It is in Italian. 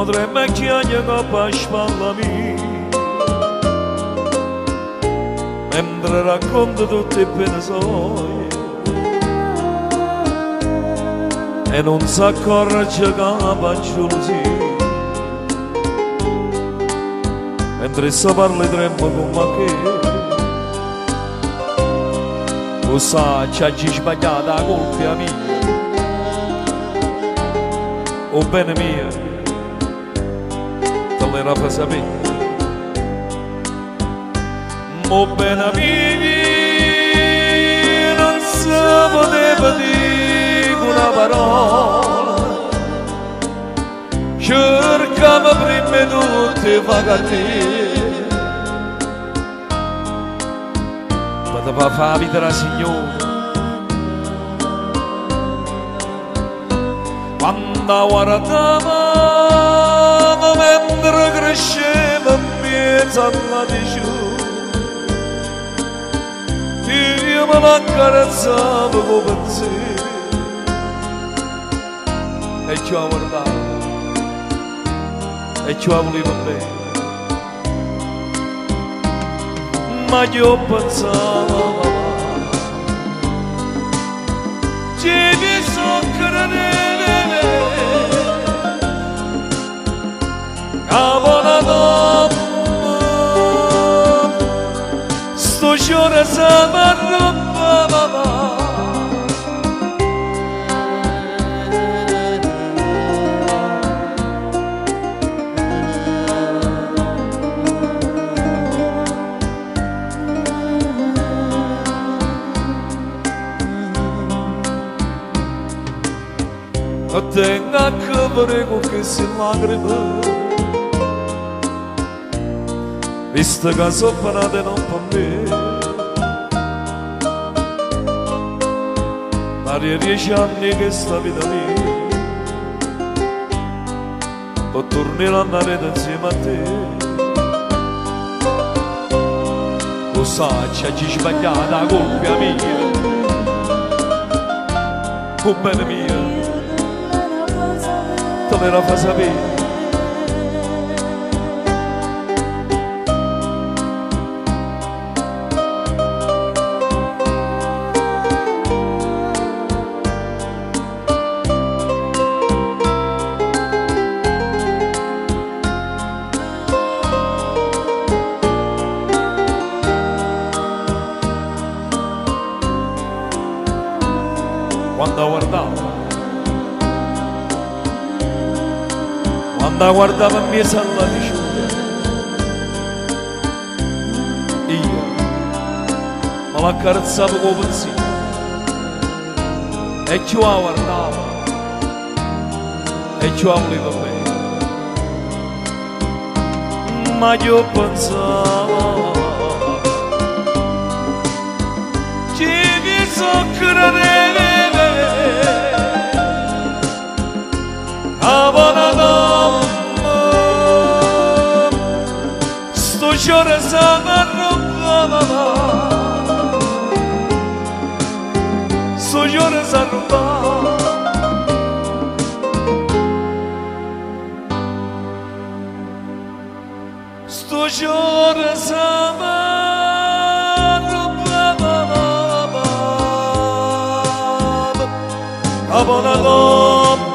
Modre chiagno pashpallami mentre racconto tutte le pene sue e non si accorge che va giusi mentre si parla trembo con me che lo sa ci ha sbagliata la colpa mia o bene mia te l'era fa sapere mo bene mia non si poteva dire una parola cercava prima di tutte vagate poteva fare la vita la signora quando guardava mentre cresceva in mezzo alla dicitura io me l'accarezzavo con pensieri e ci ho guardato e ci ho voluto bene ma io pensavo ci mi so credere buona donna sto giorno si m'arrabbiava tengo a che prego che si lacrime visto che sono panate non per me ma 10 anni che sta vita mia può tornare a andare insieme a te lo sai ci ha sbagliata la colpa mia o bene mia te l'era fa sapere quando guardava in mia sala di sciuga io me l'accarezzavo con pensiero e ci ho guardato e ci ho voluto bene ma io pensavo ci mi so credere a buona donna sto giorno si m'arrabbiava sto giorno si arrabbiava sto giorno si m'arrabbiava a buona donna